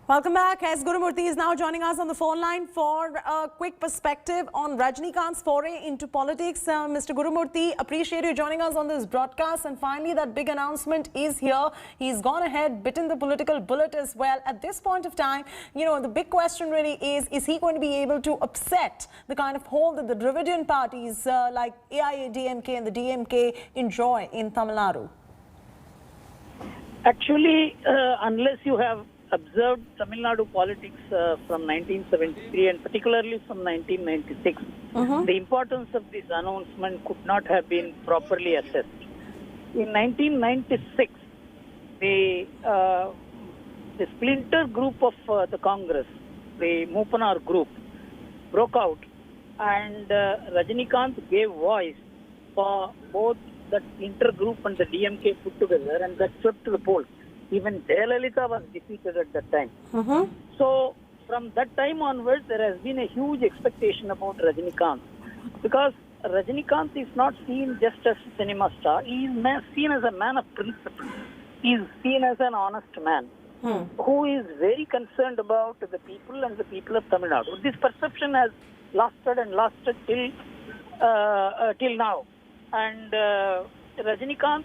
Welcome back. S. Gurumurthy is now joining us on the phone line for a quick perspective on Rajinikanth's foray into politics. Mr. Gurumurthy, appreciate you joining us on this broadcast. And finally, that big announcement is here. He's gone ahead, bitten the political bullet as well. At this point of time, the big question really is he going to be able to upset the kind of hold that the Dravidian parties like AIADMK and the DMK enjoy in Tamil Nadu? Actually, unless you have observed Tamil Nadu politics from 1973 and particularly from 1996, the importance of this announcement could not have been properly assessed. In 1996, the splinter group of the Congress, the Moopanar group, broke out, and Rajinikanth gave voice for both that intergroup and the DMK put together, and that swept to the polls. Even Jayalalitha was defeated at that time. So from that time onwards, there has been a huge expectation about Rajinikanth, because Rajinikanth is not seen just as a cinema star. He is seen as a man of principle. He is seen as an honest man who is very concerned about the people and the people of Tamil Nadu. This perception has lasted and lasted till now. And Rajinikanth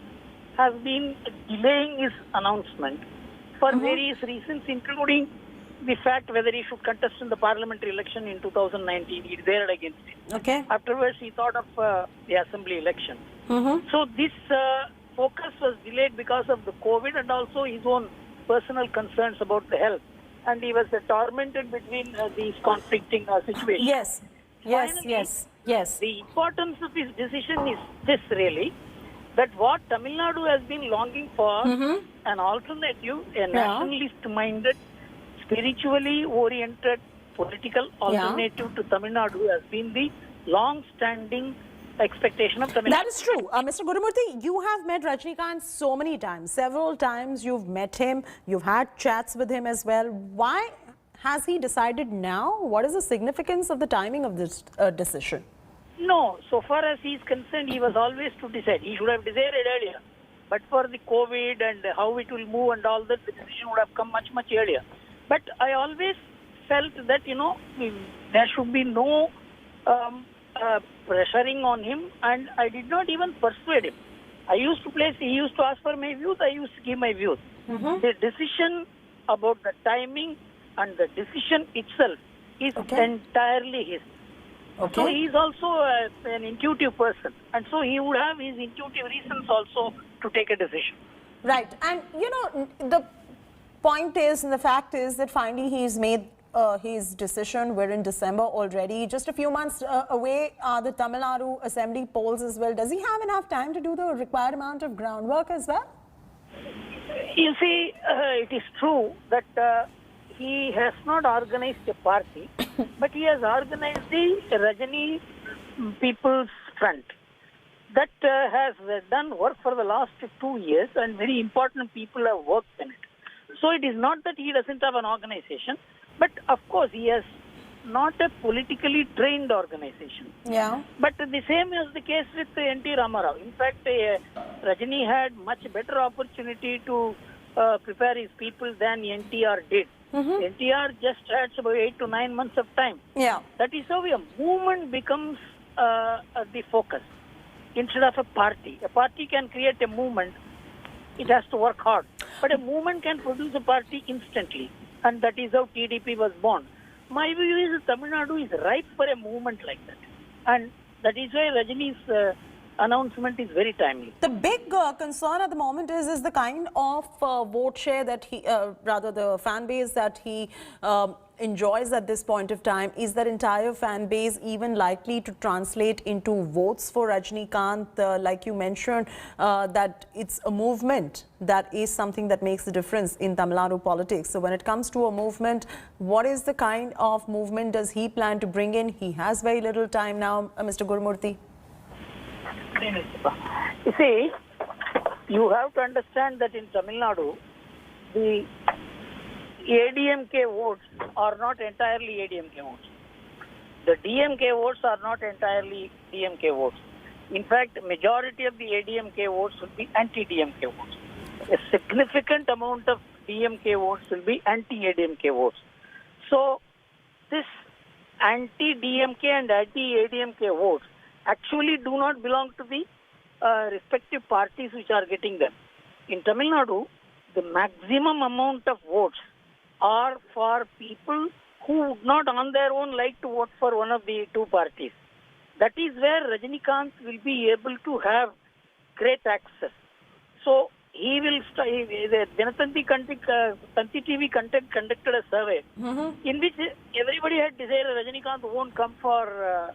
has been delaying his announcement for various reasons, including the fact whether he should contest in the parliamentary election in 2019. He dared against it. Okay. Afterwards, he thought of the assembly election. So this focus was delayed because of the COVID and also his own personal concerns about the health. And he was tormented between these conflicting situations. Yes. Finally, Yes. The importance of his decision is this, really, that what Tamil Nadu has been longing for, an alternative, a nationalist-minded, spiritually oriented political alternative to Tamil Nadu has been the long-standing expectation of Tamil Nadu. That is true. Mr. Gurumurthy, you have met Rajinikanth so many times. Several times you've met him. You've had chats with him as well. Why has he decided now? What is the significance of the timing of this decision? No, so far as he is concerned, he was always to decide. He should have decided earlier. But for the COVID and how it will move and all that, the decision would have come much, much earlier. But I always felt that, there should be no pressuring on him, and I did not even persuade him. He used to ask for my views, I used to give my views. The decision about the timing and the decision itself is entirely his. So he is also an intuitive person, and so he would have his intuitive reasons also to take a decision. Right, and the point is, and the fact is that finally he's made his decision. We're in December already. Just a few months away are the Tamil Nadu Assembly polls as well. Does he have enough time to do the required amount of groundwork as well? You see, it is true that he has not organized a party, but he has organized the Rajani People's Front. That has done work for the last 2 years, and very important people have worked in it. So it is not that he doesn't have an organization, but of course he has not a politically trained organization. Yeah. But the same is the case with N.T. Ramarao. In fact, Rajani had much better opportunity to prepare his people than NTR did. NTR just had about 8 to 9 months of time. Yeah. That is how a movement becomes the focus instead of a party. A party can create a movement. It has to work hard. But a movement can produce a party instantly. And that is how TDP was born. My view is Tamil Nadu is ripe for a movement like that. And that is why Rajini's announcement is very timely. The big concern at the moment is the kind of vote share that he, rather the fan base that he enjoys at this point of time. Is that entire fan base even likely to translate into votes for Rajinikanth? Like you mentioned, that it's a movement that is something that makes the difference in Tamil Nadu politics. So when it comes to a movement, what is the kind of movement does he plan to bring in? He has very little time now, Mr. Gurumurthy. You see, you have to understand that in Tamil Nadu, the ADMK votes are not entirely ADMK votes. The DMK votes are not entirely DMK votes. In fact, majority of the ADMK votes would be anti-DMK votes. A significant amount of DMK votes will be anti-ADMK votes. So this anti-DMK and anti-ADMK votes actually do not belong to the respective parties which are getting them. In Tamil Nadu, the maximum amount of votes are for people who would not on their own like to vote for one of the two parties. That is where Rajinikanth will be able to have great access. So he will, the Janatanti Tanti TV conducted a survey in which everybody had decided Rajinikanth won't come for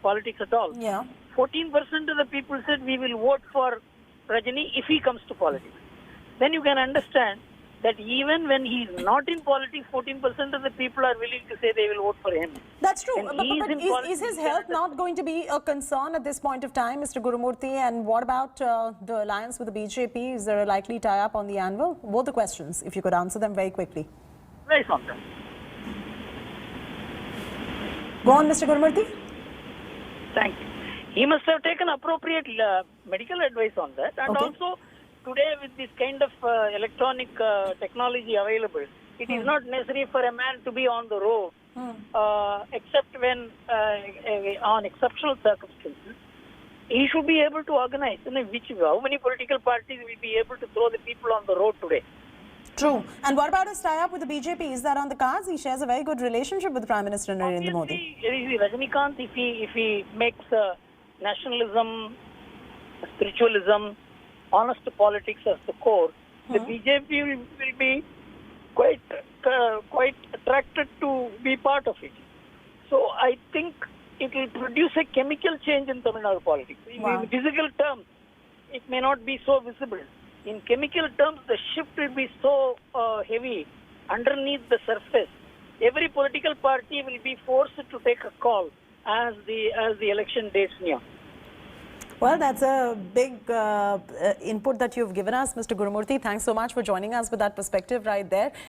politics at all. Yeah. 14% of the people said we will vote for Rajini if he comes to politics. Then you can understand that even when he is not in politics, 14% of the people are willing to say they will vote for him. That's true. When But he is in is politics, his you can health not going to be a concern at this point of time, Mr. Gurumurthy? And what about the alliance with the BJP? Is there a likely tie-up on the anvil? Both the questions, if you could answer them very quickly. Very something. Go on, Mr. Gurumurthy. Thank you. He must have taken appropriate medical advice on that. And Okay. also, today with this kind of electronic technology available, it is not necessary for a man to be on the road, except when on exceptional circumstances. He should be able to organize. How many political parties will be able to throw the people on the road today? True. And what about his tie-up with the BJP? Is that on the cards? He shares a very good relationship with Prime Minister Narendra Modi. Obviously, Rajinikanth, if he makes nationalism, spiritualism, honest politics as the core, the BJP will be quite attracted to be part of it. So I think it will produce a chemical change in Tamil Nadu politics. Wow. In physical terms, it may not be so visible. In chemical terms, the shift will be so heavy underneath the surface. Every political party will be forced to take a call as the election dates near. Well, that's a big input that you've given us, Mr. Gurumurthy. Thanks so much for joining us with that perspective right there.